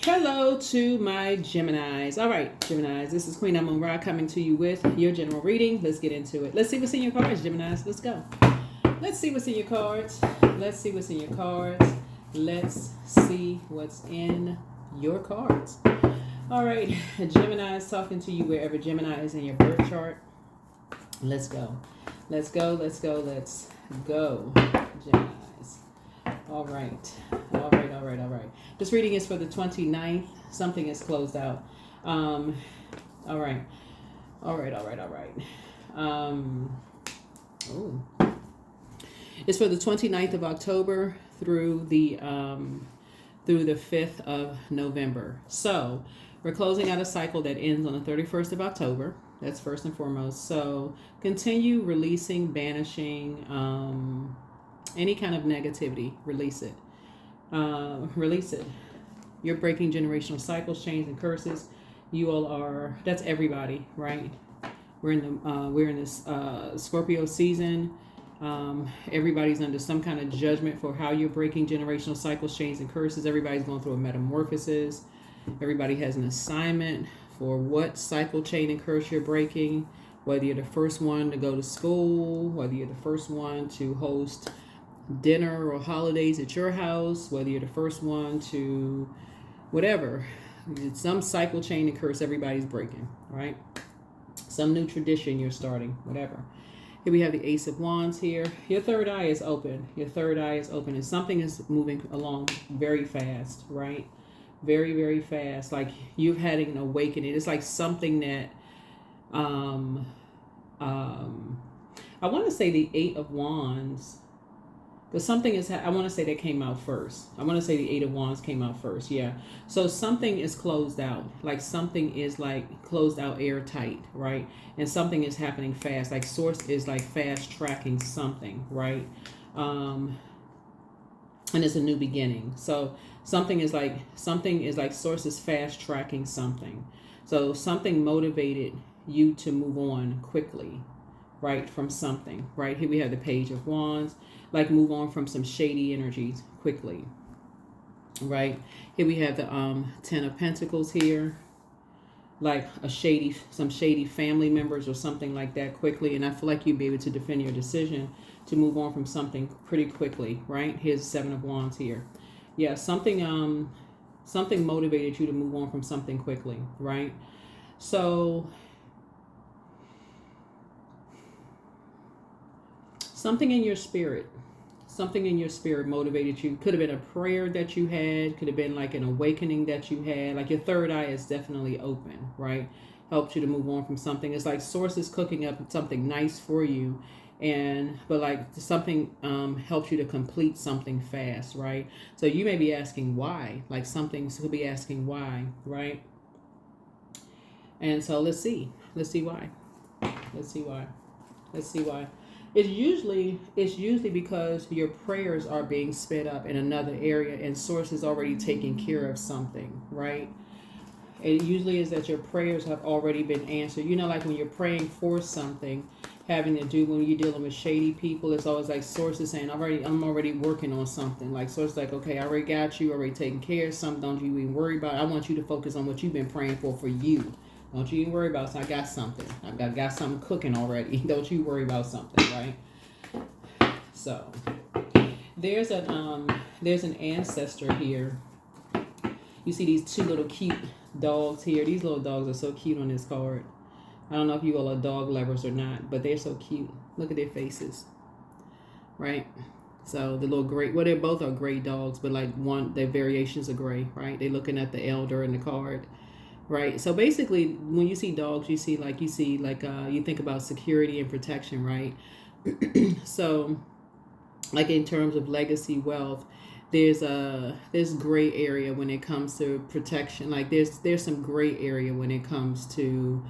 Hello to my Geminis. All right, Geminis, this is Queen Amun Ra coming to you with your general reading. Let's get into it. Let's see what's in your cards, Geminis. Let's go. Let's see what's in your cards. Let's see what's in your cards. Let's see what's in your cards. All right, Gemini is talking to you wherever Gemini is in your birth chart. Let's go. Let's go. Let's go. Let's go, Geminis. All right. All right. All right. All right. This reading is for the 29th. Something is closed out. All right. All right. All right. All right. Oh. It's for the 29th of October through the 5th of November. So we're closing out a cycle that ends on the 31st of October. That's first and foremost. So continue releasing, banishing any kind of negativity. Release it. Release it. You're breaking generational cycles, chains, and curses. You all are. That's everybody, right? We're in this Scorpio season. Everybody's under some kind of judgment for how you're breaking generational cycles, chains, and curses. Everybody's going through a metamorphosis. Everybody has an assignment for what cycle, chain, and curse you're breaking. Whether you're the first one to go to school, whether you're the first one to host dinner or holidays at your house, whether you're the first one to whatever. It's some cycle, chain, and curse everybody's breaking, right? Some new tradition you're starting, whatever. Here we have the Ace of Wands here. Your third eye is open. Your third eye is open, and something is moving along very fast, right? Very, very fast. Like you've had an awakening. It's like something that, I want to say the Eight of Wands, because something is, I want to say that came out first. I want to say the Eight of Wands came out first, yeah. So something is closed out. Like something is like closed out airtight, right? And something is happening fast. Like Source is like fast tracking something, right? And it's a new beginning. So something is like Source is fast tracking something. So something motivated you to move on quickly, right? From something, right? Here we have the Page of Wands. Like move on from some shady energies quickly, right? Here we have the Ten of Pentacles here, like some shady family members or something like that quickly. And I feel like you'd be able to defend your decision to move on from something pretty quickly, right? Here's the Seven of Wands here. Yeah, something motivated you to move on from something quickly, right? So something in your spirit motivated you. Could have been a prayer that you had, could have been like an awakening that you had. Like your third eye is definitely open, right? Helped you to move on from something. It's like Source is cooking up something nice for you, but like something helps you to complete something fast, right? So you may be asking why, like something could be asking why, right? And so let's see why. It's usually because your prayers are being sped up in another area and Source is already taking care of something, right? It usually is that your prayers have already been answered. You know, like when you're praying for something having to do, when you're dealing with shady people, it's always like Source is saying, I'm already working on something. Like Source is like, okay, I already got you, already taking care of something. Don't you even worry about it. I want you to focus on what you've been praying for you. Don't you even worry about it. So I got something. I got something cooking already. Don't you worry about something, right? So there's an ancestor here. You see these two little cute dogs here. These little dogs are so cute on this card. I don't know if you all are dog lovers or not, but they're so cute. Look at their faces, right? So the little gray, well, they both are gray dogs, but like their variations are gray, right? They're looking at the elder in the card. Right. So basically, when you see dogs, you think about security and protection, right? So like in terms of legacy wealth, there's gray area when it comes to protection. Like there's some gray area when it comes to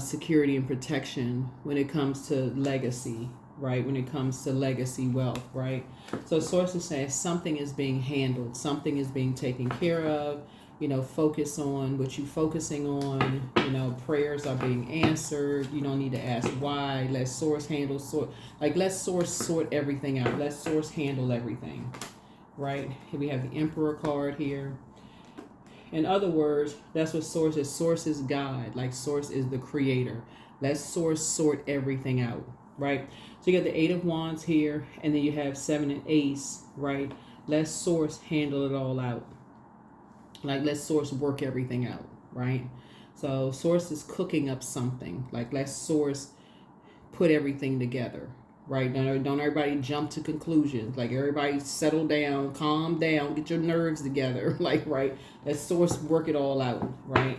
security and protection, when it comes to legacy, right? When it comes to legacy wealth, right? So sources say something is being handled, something is being taken care of. You know, focus on what you're focusing on. You know, prayers are being answered. You don't need to ask why. Let Source let Source sort everything out. Let Source handle everything, right? Here we have the Emperor card here. In other words, that's what source is. Source is God. Like source is the creator. Let source sort everything out, right? So you got the 8 of Wands here, and then you have 7 and Ace, right? Let source handle it all out. Like let source work everything out, right? So source is cooking up something. Like let source put everything together, right? Don't everybody jump to conclusions. Like everybody settle down, calm down, get your nerves together. Like, right? Let source work it all out, right?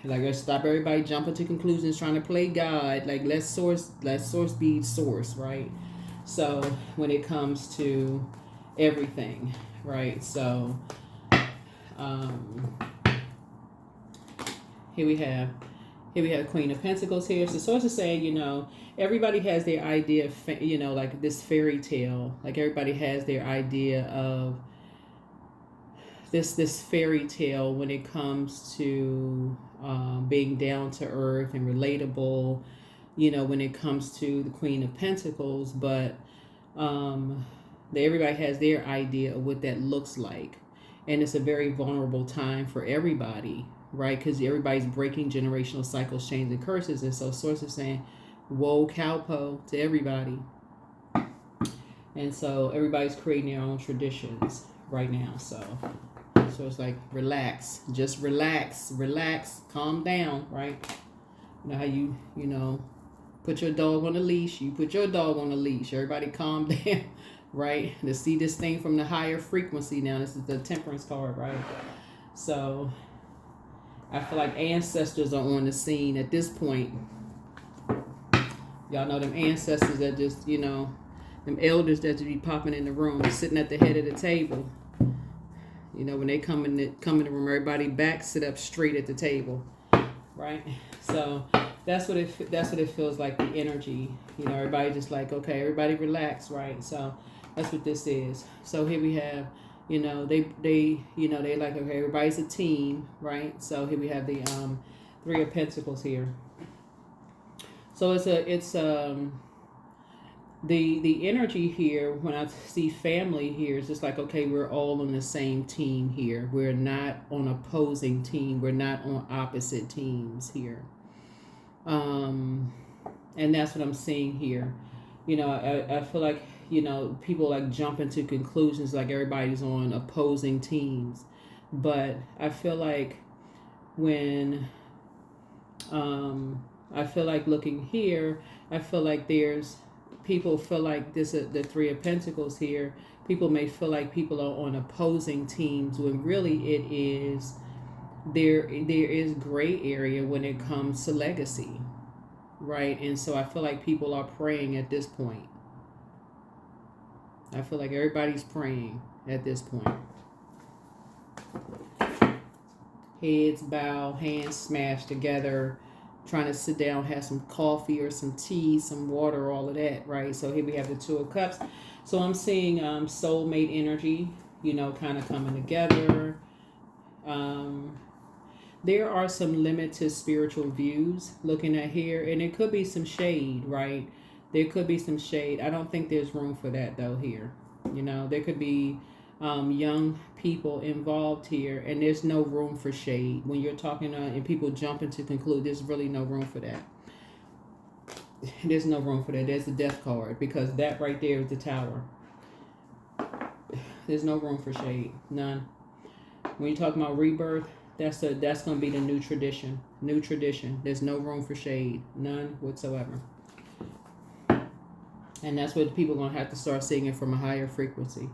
Like let's stop everybody jumping to conclusions, trying to play God. Like let source be source, right? So when it comes to everything, right? So here we have Queen of Pentacles here. So source is saying, you know, everybody has their idea of, you know, like this fairy tale. Like everybody has their idea of this fairy tale when it comes to being down to earth and relatable, you know, when it comes to the Queen of Pentacles. But everybody has their idea of what that looks like. And it's a very vulnerable time for everybody, right? Because everybody's breaking generational cycles, chains, and curses. And so source is saying, whoa, cowpo to everybody. And so everybody's creating their own traditions right now. So it's like, relax, just relax, calm down, right? You know how you know, put your dog on a leash, you put your dog on a leash. Everybody calm down, right? To see this thing from the higher frequency now. This is the Temperance card, right? So I feel like ancestors are on the scene at this point. Y'all know them ancestors that just, you know, them elders that just be popping in the room, sitting at the head of the table. You know, when they come in the room, everybody back sit up straight at the table, right? So that's what it feels like, the energy. You know, everybody just like, okay, everybody relax, right? So that's what this is. So here we have, you know, they you know, they like, okay, everybody's a team, right? So here we have the 3 of Pentacles here. So it's the energy here, when I see family here, is just like, okay, we're all on the same team here. We're not on opposing team. We're not on opposite teams here. And that's what I'm seeing here. You know, I feel like, you know, people like jump into conclusions like everybody's on opposing teams. But I feel like when, I feel like looking here, I feel like people feel like this, the 3 of Pentacles here, people may feel like people are on opposing teams when really it is, there is gray area when it comes to legacy, right? And so I feel like people are praying at this point. I feel like everybody's praying at this point. Heads bow, hands smashed together, trying to sit down, have some coffee or some tea, some water, all of that, right? So here we have the 2 of Cups. So I'm seeing soulmate energy, you know, kind of coming together. There are some limited spiritual views looking at here, and it could be some shade, right? There could be some shade. I don't think there's room for that though here. You know, there could be young people involved here, and there's no room for shade. When you're talking and people jumping to conclude, there's really no room for that. There's no room for that. There's the Death card, because that right there is the Tower. There's no room for shade. None. When you're talking about rebirth, that's going to be the new tradition. New tradition. There's no room for shade. None whatsoever. And that's what people are going to have to start singing from a higher frequency.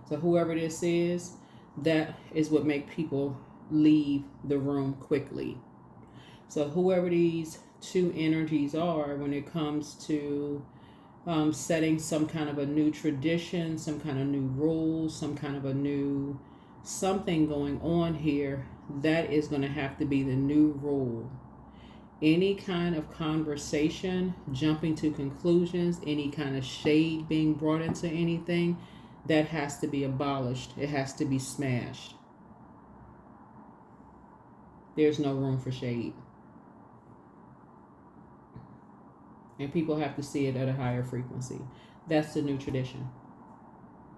So whoever this is, that is what make people leave the room quickly. So whoever these 2 energies are, when it comes to setting some kind of a new tradition, some kind of new rules, some kind of a new something going on here, that is going to have to be the new rule. Any kind of conversation, jumping to conclusions, any kind of shade being brought into anything, that has to be abolished. It has to be smashed. There's no room for shade. And people have to see it at a higher frequency. That's the new tradition.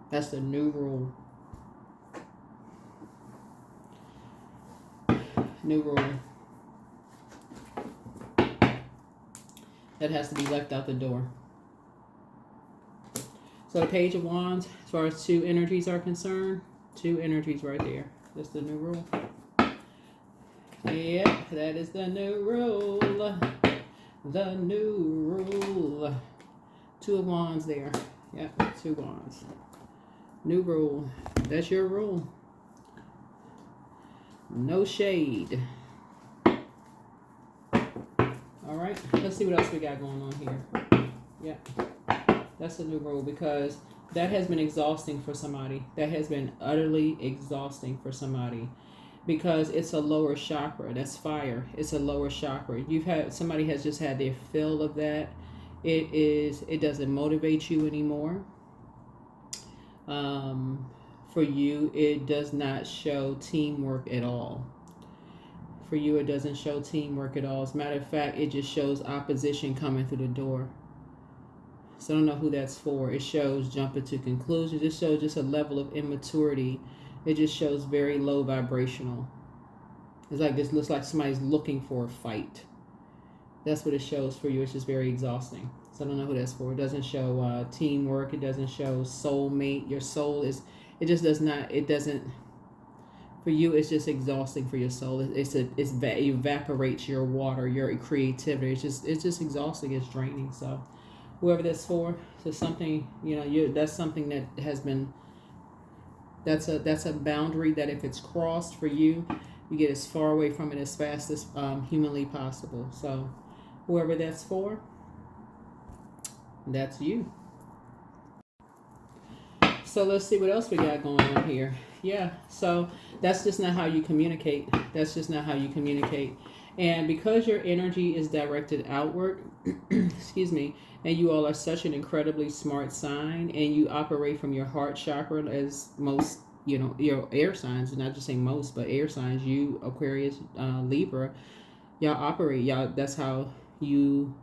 That's the new rule. New rule. That has to be left out the door. So the Page of Wands, as far as two energies are concerned, two energies right there. That's the new rule. Yep, that is the new rule. The new rule. Two of Wands there. Yep, two Wands. New rule. That's your rule. No shade. All right, let's see what else we got going on here. Yep. That's a new rule because that has been exhausting for somebody. That has been utterly exhausting for somebody because it's a lower chakra. That's fire. It's a lower chakra. Somebody has just had their fill of that. It doesn't motivate you anymore. For you, it does not show teamwork at all. For you, it doesn't show teamwork at all. As a matter of fact, it just shows opposition coming through the door. So I don't know who that's for. It shows jumping to conclusions. It shows just a level of immaturity. It just shows very low vibrational. It's like this looks like somebody's looking for a fight. That's what it shows for you. It's just very exhausting. So I don't know who that's for. It doesn't show teamwork. It doesn't show soulmate. Your soul is. It just does not. It doesn't. For you, it's just exhausting for your soul. It evaporates your water, your creativity. It's just exhausting. It's draining. So. Whoever that's for, so something, that's something that has been, that's a boundary that if it's crossed for you, you get as far away from it as fast as humanly possible. So whoever that's for, that's you. So let's see what else we got going on here. Yeah, so that's just not how you communicate. That's just not how you communicate. And because your energy is directed outward, excuse me, and you all are such an incredibly smart sign, and you operate from your heart chakra as most, your air signs, not just saying most, but air signs, you, Aquarius, Libra, that's how you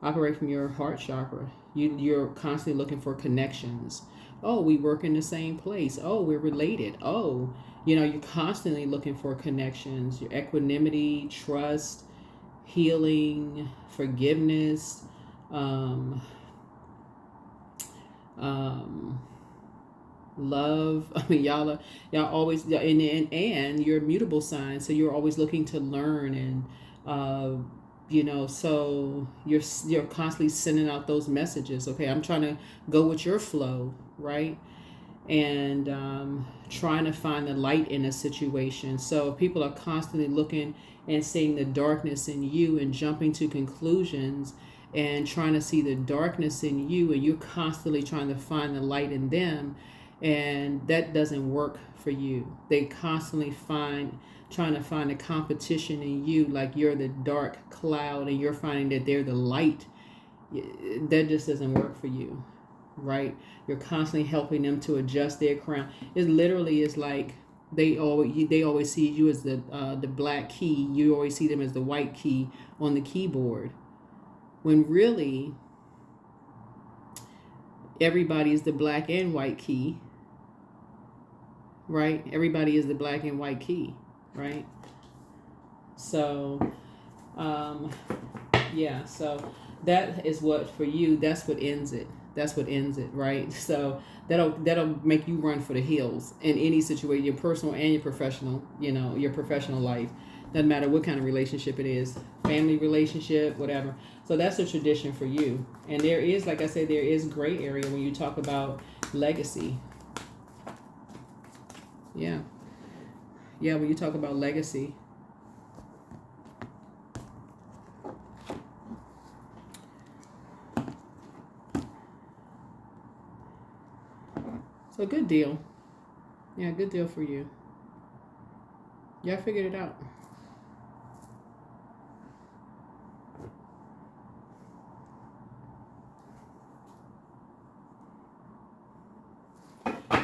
operate from your heart chakra. You're constantly looking for connections. Oh, we work in the same place. Oh, we're related. Oh, you're constantly looking for connections. Your equanimity, trust, healing, forgiveness, love. I mean, y'all always, and you're a mutable sign, so you're always looking to learn and so you're constantly sending out those messages. Okay, I'm trying to go with your flow, right? And trying to find the light in a situation. So people are constantly looking and seeing the darkness in you and jumping to conclusions and trying to see the darkness in you, and you're constantly trying to find the light in them, and that doesn't work for you. They constantly trying to find a competition in you, like you're the dark cloud and you're finding that they're the light. That just doesn't work for you, right? You're constantly helping them to adjust their crown. It literally is like they always see you as the black key. You always see them as the white key on the keyboard, when really everybody is the black and white key, right? Everybody is the black and white key, right? So so that is what, for you, that's what ends it. That's what ends it, right? So that'll make you run for the hills in any situation, your personal and your professional, your professional life. Doesn't matter what kind of relationship it is, family relationship, whatever. So that's a tradition for you. And there is, like I said, there is gray area when you talk about legacy. Yeah, when you talk about legacy. So good deal. Yeah, good deal for you. Y'all figured it out.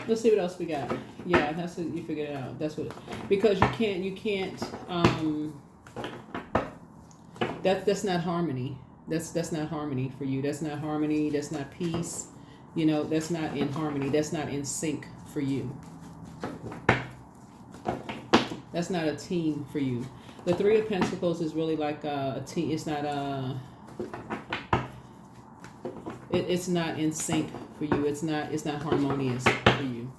Let's see what else we got. Yeah, that's what you figured it out. That's what, because you can't that's not harmony. That's not harmony for you. That's not harmony. That's not peace. That's not in harmony. That's not in sync for you. That's not a team for you. The Three of Pentacles is really like a team. It's not it's not in sync for you. It's not harmonious for you.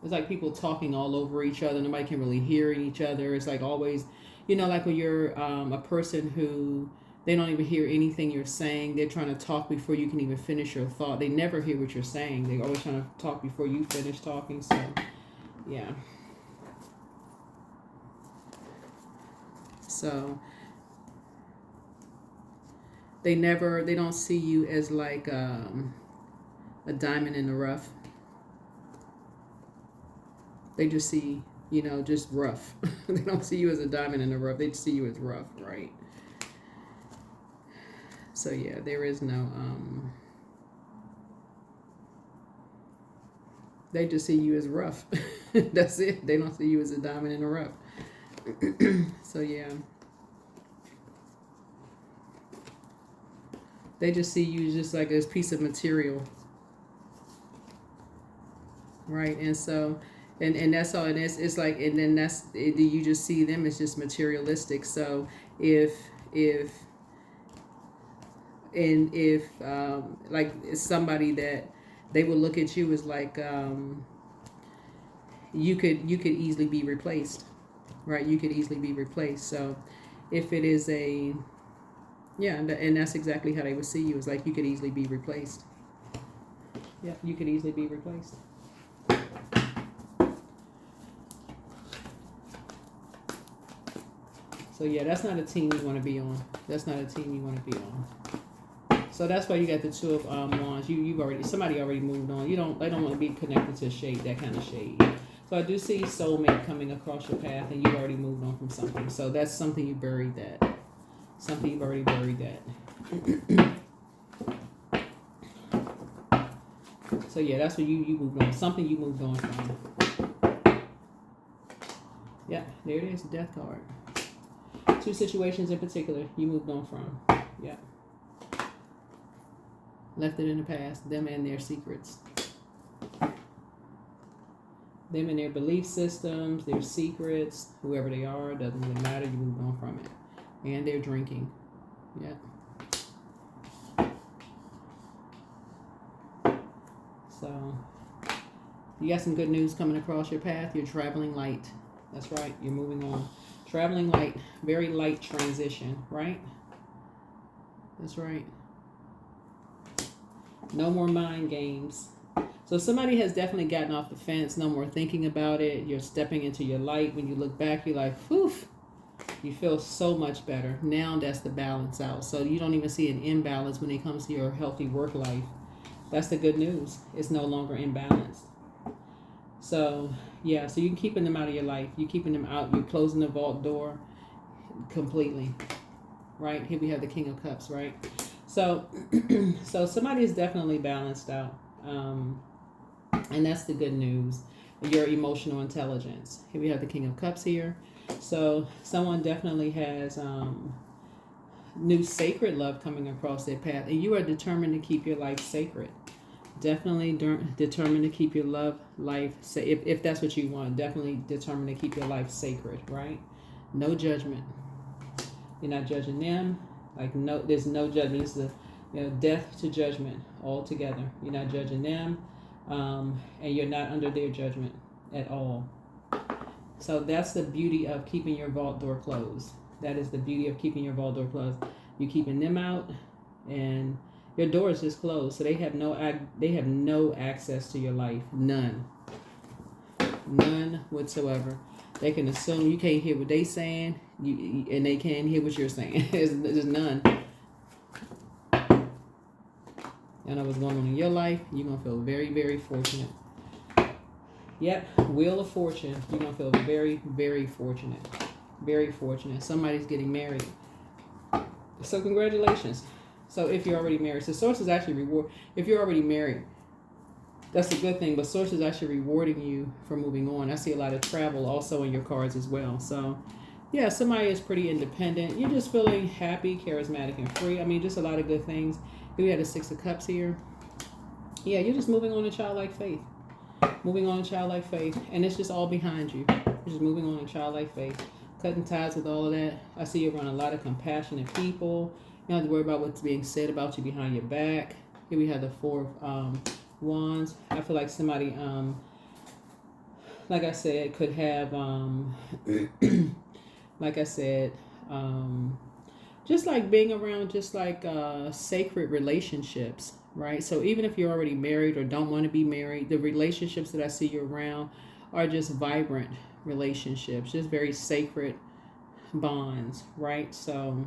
It's like people talking all over each other. Nobody can really hear each other. It's like always, like when you're a person who they don't even hear anything you're saying. They're trying to talk before you can even finish your thought. They never hear what you're saying. They're always trying to talk before you finish talking. So, yeah. So, they don't see you as like a diamond in the rough. They just see, just rough. They don't see you as a diamond in the rough. They see you as rough, right? So yeah, there is no, they just see you as rough. That's it. They don't see you as a diamond in the rough. So yeah. They just see you just like this piece of material. Right? And so, and that's all it is. It's like, and then you just see them as just materialistic. So if like somebody that they would look at you as like you could easily be replaced, right? You could easily be replaced. So if it is and that's exactly how they would see you, is like you could easily be replaced. Yeah, you could easily be replaced. So yeah, that's not a team you want to be on. That's not a team you want to be on. So that's why you got the Two of Wands. Somebody already moved on. They don't want to be connected to that kind of shade. So I do see soulmate coming across your path, and you've already moved on from something. So that's something you buried that. Something you've already buried that. So yeah, that's what you moved on. Something you moved on from. Yeah, there it is, Death card. 2 situations in particular you moved on from. Yeah. Left it in the past. Them and their secrets. Them and their belief systems, their secrets, whoever they are, doesn't really matter. You moved on from it. And their drinking. Yeah. So, you got some good news coming across your path. You're traveling light. That's right. You're moving on. Traveling light. Very light transition, right? That's right. No more mind games. So somebody has definitely gotten off the fence. No more thinking about it. You're stepping into your light. When you look back, you're like, whew. You feel so much better. Now that's the balance out. So you don't even see an imbalance when it comes to your healthy work life. That's the good news. It's no longer imbalanced. So, yeah. So you're keeping them out of your life. You're keeping them out. You're closing the vault door completely. Right? Here we have the King of Cups, right? So, so somebody is definitely balanced out. And that's the good news. Your emotional intelligence. Here we have the King of Cups here. So someone definitely has new sacred love coming across their path. And you are determined to keep your life sacred. Definitely determined to keep your life if that's what you want. Definitely determined to keep your life sacred, right? No judgment. You're not judging them. Like there's no judgment. It's death to judgment altogether. You're not judging them, and you're not under their judgment at all. So that's the beauty of keeping your vault door closed. That is the beauty of keeping your vault door closed. You're keeping them out, and your door is just closed. So they have no access to your life. None whatsoever. They can assume you can't hear what they saying, and they can't hear what you're saying. There's none. You know what's going on in your life. You're gonna feel very, very fortunate. Yep, Wheel of Fortune. You're going to feel very, very fortunate. Very fortunate. Somebody's getting married. So congratulations. So if you're already married. So Source is actually if you're already married, that's a good thing. But Source is actually rewarding you for moving on. I see a lot of travel also in your cards as well. So yeah, somebody is pretty independent. You're just feeling happy, charismatic, and free. I mean, just a lot of good things. We had a 6 of Cups here. Yeah, you're just moving on in childlike faith. Moving on in childlike faith. And it's just all behind you. You're just moving on in childlike faith. Cutting ties with all of that. I see you around a lot of compassionate people. You don't have to worry about what's being said about you behind your back. Here we have the Four of Wands. I feel like somebody, like I said, could have, like I said, just like being around just like sacred relationships, right? So even if you're already married or don't want to be married, the relationships that I see you around are just vibrant relationships, just very sacred bonds, right? So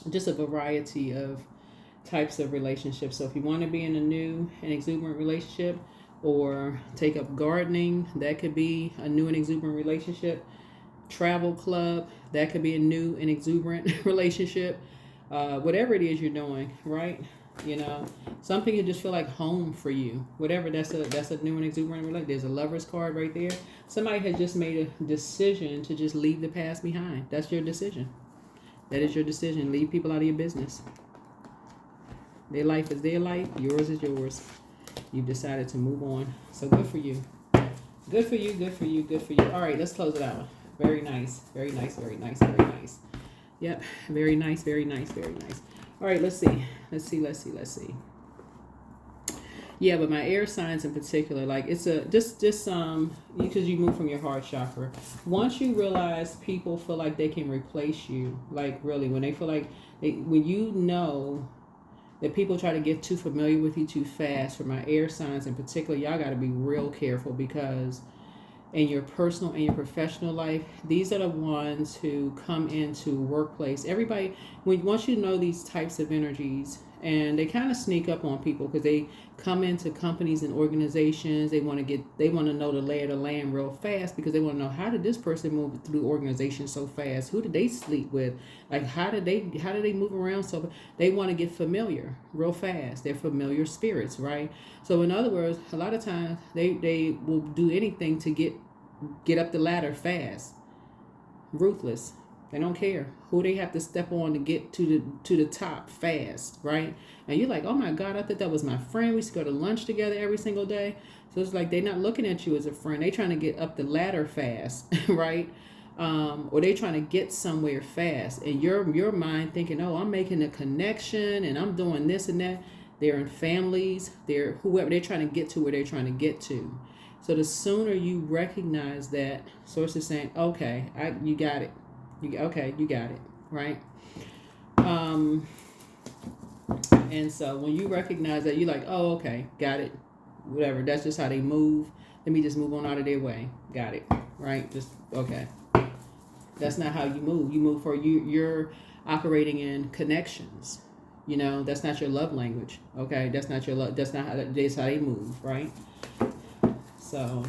just a variety of types of relationships. So if you want to be in a new and exuberant relationship or take up gardening, that could be a new and exuberant relationship. Travel club, that could be a new and exuberant relationship. Whatever it is you're doing, right? Something you just feel like home for you. Whatever, that's a new and exuberant relationship. There's a lover's card right there. Somebody has just made a decision to just leave the past behind. That's your decision. That is your decision. Leave people out of your business. Their life is their life. Yours is yours. You've decided to move on. So good for you. Good for you. Good for you. Good for you. All right, let's close it out. Very nice. Very nice. Very nice. Very nice. Yep. Very nice. Very nice. Very nice. All right, let's see. Let's see. Yeah, but my air signs in particular, like it's just because you move from your heart chakra. Once you realize people feel like they can replace you, like really, when they feel like when you know that people try to get too familiar with you too fast. For my air signs in particular, y'all got to be real careful, because in your personal and your professional life, these are the ones who come into workplace. Everybody, once you know these types of energies, and they kind of sneak up on people because they come into companies and organizations. They want to know the lay of the land real fast, because they want to know, how did this person move through the organization so fast? Who did they sleep with? Like, how did they move around so? They want to get familiar real fast. They're familiar spirits, right? So in other words, a lot of times they will do anything to get up the ladder fast. Ruthless. They don't care who they have to step on to get to the top fast, right? And you're like, oh my God, I thought that was my friend. We used to go to lunch together every single day. So it's like they're not looking at you as a friend. They're trying to get up the ladder fast, right? Or they're trying to get somewhere fast. And your mind thinking, oh, I'm making a connection and I'm doing this and that. They're in families. They're whoever. They're trying to get to where they're trying to get to. So the sooner you recognize that, source is saying, okay, you got it. You got it, right? And so when you recognize that, you're like, oh, okay, got it, whatever. That's just how they move. Let me just move on out of their way. Got it, right? Just okay. That's not how you move. You move for you. You're operating in connections. That's not your love language. Okay, that's not your love. That's not that's how they move, right? So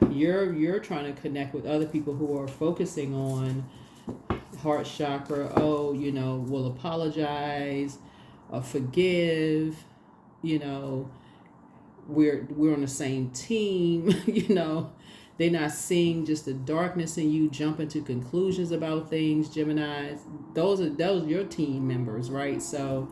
you're trying to connect with other people who are focusing on heart chakra. Oh, will apologize, forgive. We're on the same team. They're not seeing just the darkness in you, jumping to conclusions about things. Geminis, those are your team members, right? So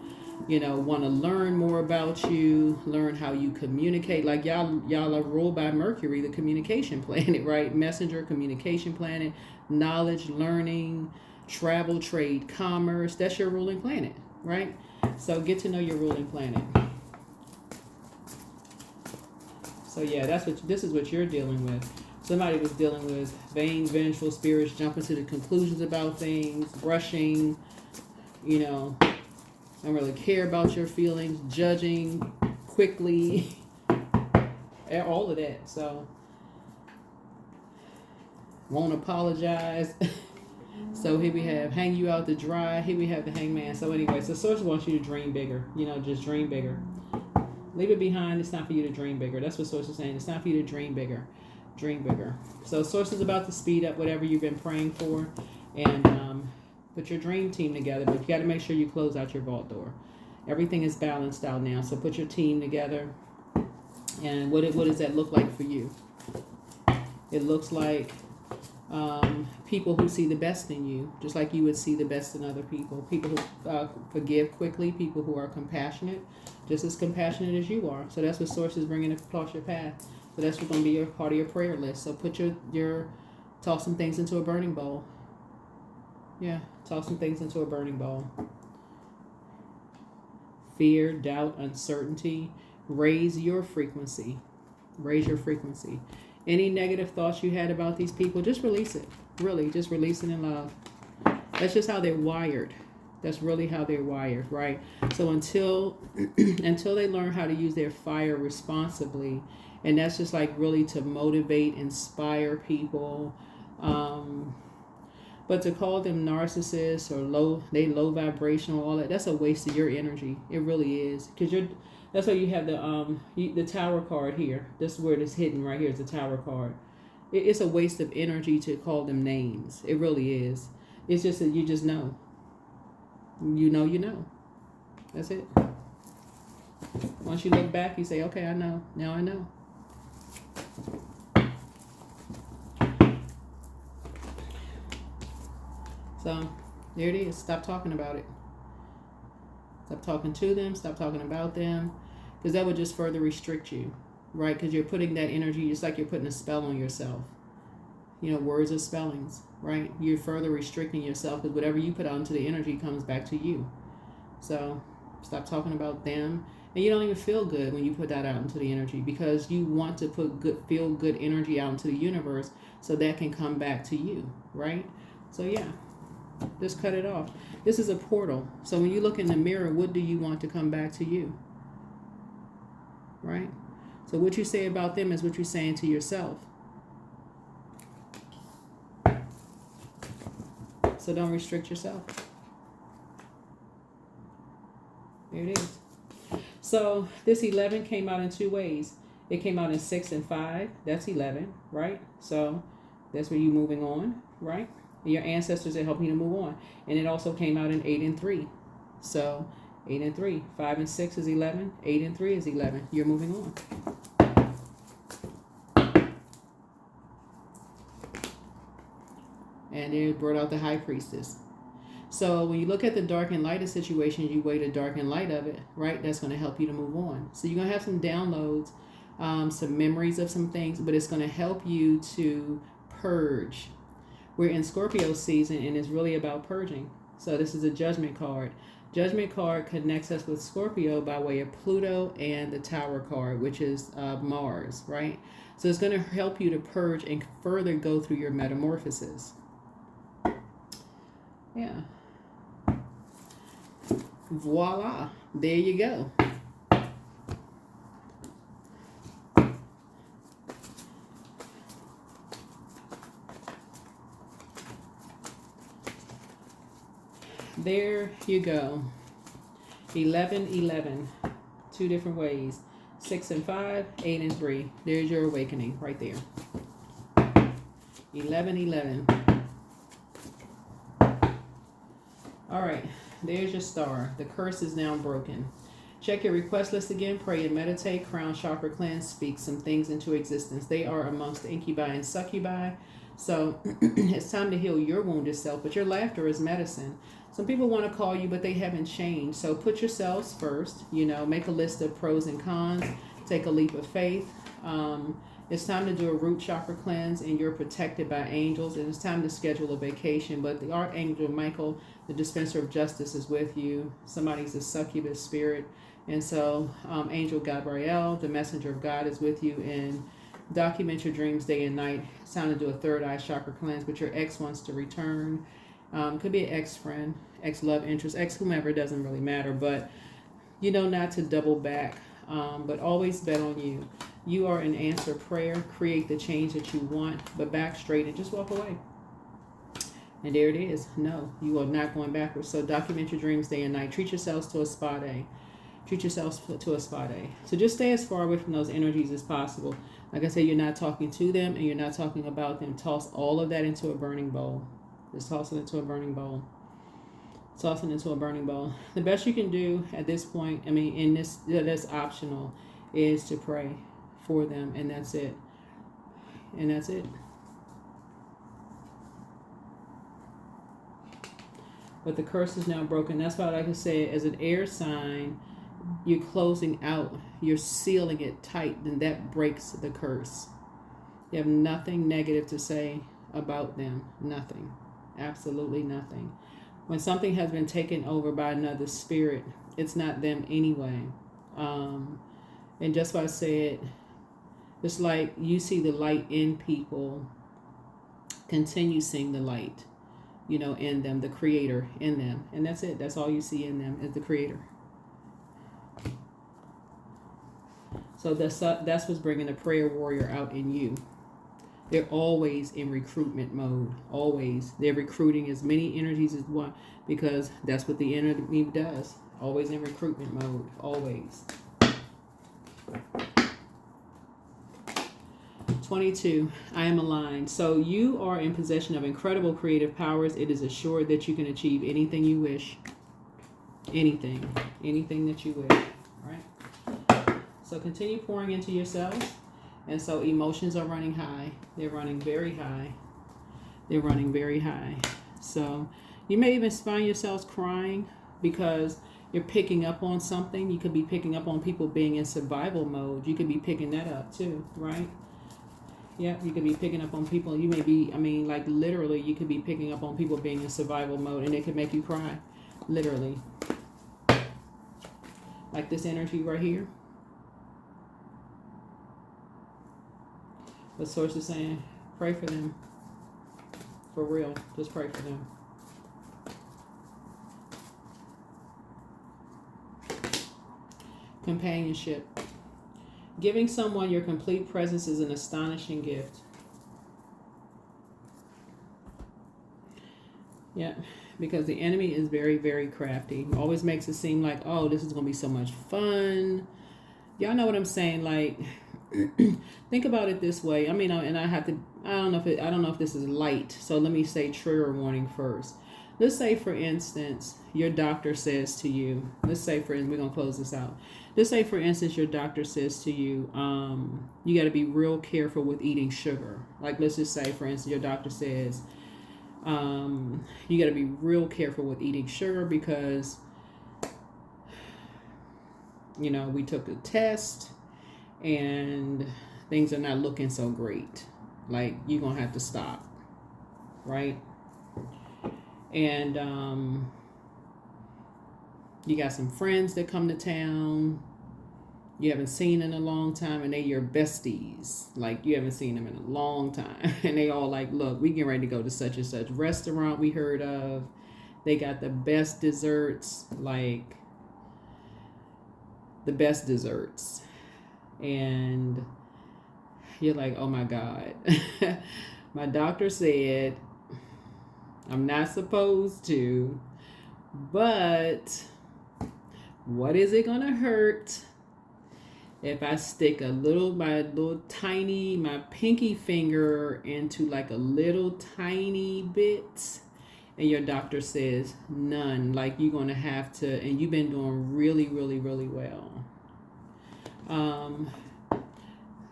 want to learn more about you, learn how you communicate. Like y'all are ruled by Mercury, the communication planet, right? Messenger, communication planet, knowledge, learning, travel, trade, commerce. That's your ruling planet, right? So get to know your ruling planet. So yeah, this is what you're dealing with. Somebody was dealing with vain, vengeful spirits, jumping to the conclusions about things, rushing, don't really care about your feelings, judging quickly, all of that. So won't apologize. So here we have hang you out to dry. Here we have the hangman. So anyway, so source wants you to dream bigger. Just dream bigger. Leave it behind. It's not for you to dream bigger. That's what source is saying. It's not for you to dream bigger. Dream bigger. So source is about to speed up whatever you've been praying for, and put your dream team together. But you got to make sure you close out your vault door. Everything is balanced out now. So put your team together. And what does that look like for you? It looks like people who see the best in you, just like you would see the best in other people. People who forgive quickly. People who are compassionate, just as compassionate as you are. So that's what source is bringing across your path. So that's what's going to be part of your prayer list. So put your Toss some things into a burning bowl. Yeah, toss some things into a burning bowl. Fear, doubt, uncertainty. Raise your frequency. Raise your frequency. Any negative thoughts you had about these people, just release it. Really, just release it in love. That's just how they're wired. That's really how they're wired, right? So until they learn how to use their fire responsibly, and that's just like really to motivate, inspire people. But to call them narcissists or low vibrational, all that, that's a waste of your energy. It really is, because that's why you have the tower card here. That's where it is hidden right here is the tower card. It's a waste of energy to call them names. It really is. It's just that you just know. You know. That's it. Once you look back, you say, okay, I know. Now I know. So there it is. Stop talking about it. Stop talking to them. Stop talking about them. Because that would just further restrict you, right? Because you're putting that energy, just like you're putting a spell on yourself. Words are spellings, right? You're further restricting yourself, because whatever you put out into the energy comes back to you. So stop talking about them. And you don't even feel good when you put that out into the energy, because you want to feel good energy out into the universe so that can come back to you, right? So yeah. Just cut it off. This is a portal. So when you look in the mirror, what do you want to come back to you? Right? So what you say about them is what you're saying to yourself. So don't restrict yourself. There it is. So this 11 came out in two ways. It came out in 6 and 5. That's 11, right? So that's where you're moving on, right? Your ancestors are helping you to move on. And it also came out in 8 and 3. So 8 and 3. 5 and 6 is 11. 8 and 3 is 11. You're moving on. And it brought out the High Priestess. So when you look at the dark and light of situation, you weigh the dark and light of it, right? That's going to help you to move on. So you're going to have some downloads, some memories of some things, but it's going to help you to purge. We're in Scorpio season, and it's really about purging. So this is a Judgment card. Judgment card connects us with Scorpio by way of Pluto and the Tower card, which is Mars, right? So it's going to help you to purge and further go through your metamorphosis. Yeah. Voila. There you go. There you go. 11, 11. Two different ways. 6 and 5, 8 and 3. There's your awakening right there. 11, 11. All right. There's your star. The curse is now broken. Check your request list again. Pray and meditate. Crown chakra cleanse. Speak some things into existence. They are amongst the incubi and succubi. So it's time to heal your wounded self. But your laughter is medicine. Some people want to call you, but they haven't changed. So put yourselves first. Make a list of pros and cons. Take a leap of faith. It's time to do a root chakra cleanse, and you're protected by angels. And it's time to schedule a vacation. But the Archangel Michael, the dispenser of justice, is with you. Somebody's a succubus spirit. And so Angel Gabriel, the messenger of God, is with you. And document your dreams day and night. It's time to do a third eye chakra cleanse, but your ex wants to return. Could be an ex-friend, ex-love interest, ex-whomever, doesn't really matter. But not to double back, but always bet on you. You are an answer prayer. Create the change that you want, but back straight and just walk away. And there it is. No, you are not going backwards. So document your dreams day and night. Treat yourselves to a spa day. Treat yourselves to a spa day. So just stay as far away from those energies as possible. Like I said, you're not talking to them and you're not talking about them. Toss all of that into a burning bowl. Just toss it into a burning bowl. Toss it into a burning bowl. The best you can do at this point, in this, that's optional, is to pray for them, and that's it. And that's it. But the curse is now broken. That's why, like I said, as an air sign, you're closing out, you're sealing it tight, then that breaks the curse. You have nothing negative to say about them. Nothing. Absolutely nothing. When something has been taken over by another spirit, it's not them anyway. And just what I said, it's like you see the light in people, continue seeing the light, in them, the creator in them. And that's it. That's all you see in them is the creator. So that's what's bringing the prayer warrior out in you. They're always in recruitment mode. Always. They're recruiting as many energies as one, because that's what the enemy does. Always in recruitment mode. Always. 22. I am aligned. So you are in possession of incredible creative powers. It is assured that you can achieve anything you wish. Anything. Anything that you wish. All right. So continue pouring into yourselves. And so emotions are running high. They're running very high. They're running very high. So you may even find yourselves crying because you're picking up on something. You could be picking up on people being in survival mode. You could be picking that up too, right? Yeah, you could be picking up on people. You may be, like literally, you could be picking up on people being in survival mode, and it could make you cry. Literally. Like this energy right here. The source is saying, pray for them. For real. Just pray for them. Companionship. Giving someone your complete presence is an astonishing gift. Yeah, because the enemy is very, very crafty. Always makes it seem like, oh, this is going to be so much fun. Y'all know what I'm saying? Like, think about it this way. And I don't know if this is light. So let me say trigger warning first. Let's say, for instance, your doctor says to you, we're going to close this out. Let's say, for instance, your doctor says to you, you got to be real careful with eating sugar. Like, let's just say, for instance, your doctor says, you got to be real careful with eating sugar because, we took a test and things are not looking so great. Like, you're going to have to stop, right? And you got some friends that come to town you haven't seen in a long time, and they your besties. Like, you haven't seen them in a long time. And they all like, look, we getting ready to go to such and such restaurant we heard of. They got the best desserts, like the best desserts. And you're like, oh my God. My doctor said I'm not supposed to, but what is it gonna hurt if I stick my pinky finger into like a little tiny bit? And your doctor says none. Like, you're gonna have to, and you've been doing really, really, really well.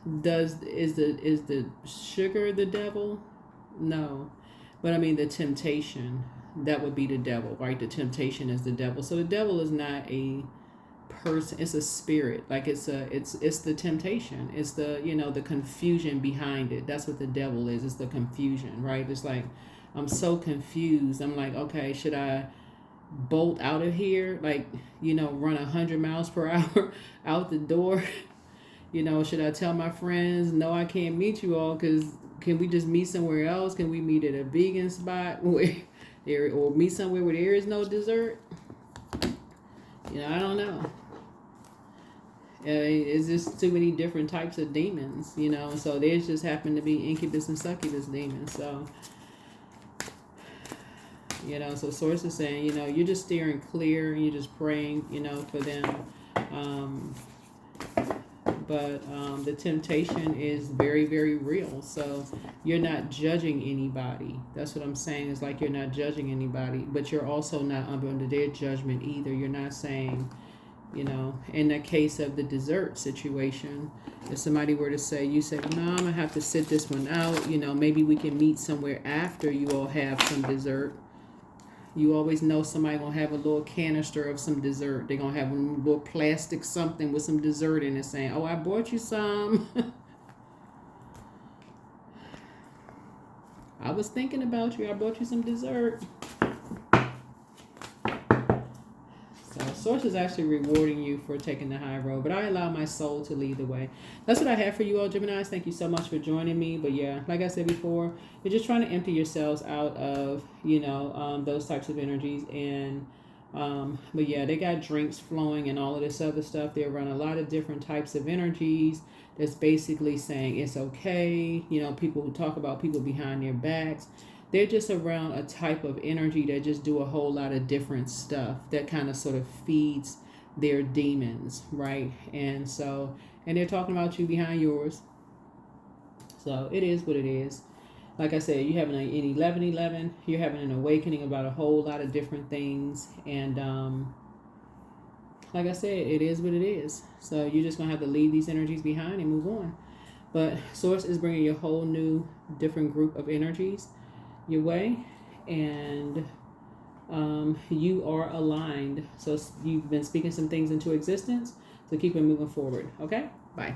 Is the sugar the devil? No. But the temptation, that would be the devil, right? The temptation is the devil. So the devil is not a person, it's a spirit. Like, it's the temptation. It's the, the confusion behind it. That's what the devil is. It's the confusion, right? It's like, I'm so confused. I'm like, okay, should I bolt out of here? Like, run 100 miles per hour out the door? Should I tell my friends, no, I can't meet you all, because can we just meet somewhere else? Can we meet at a vegan spot or meet somewhere where there is no dessert? I don't know. It's just too many different types of demons, so there's just happen to be incubus and succubus demons. So, so source is saying, you're just steering clear and you're just praying, for them. But the temptation is very, very real. So you're not judging anybody. That's what I'm saying. It's like you're not judging anybody, but you're also not under their judgment either. You're not saying, in the case of the dessert situation, if somebody were to say, you say, no, I'm going to have to sit this one out. Maybe we can meet somewhere after you all have some dessert. You always know somebody going to have a little canister of some dessert. They're going to have a little plastic something with some dessert in it saying, oh, I bought you some. I was thinking about you. I brought you some dessert. So Source is actually rewarding you for taking the high road, but I allow my soul to lead the way. That's what I have for you all, Geminis. Thank you so much for joining me. But yeah, like I said before, you're just trying to empty yourselves out of, those types of energies. And but yeah, they got drinks flowing and all of this other stuff. They run a lot of different types of energies that's basically saying it's okay. People who talk about people behind their backs, they're just around a type of energy that just do a whole lot of different stuff that kind of sort of feeds their demons, right? And they're talking about you behind yours. So it is what it is. Like I said, you're having an 11-11. You're having an awakening about a whole lot of different things. And like I said, it is what it is. So you're just going to have to leave these energies behind and move on. But Source is bringing you a whole new, different group of energies your way. And you are aligned. So you've been speaking some things into existence. So keep it moving forward. Okay? Bye.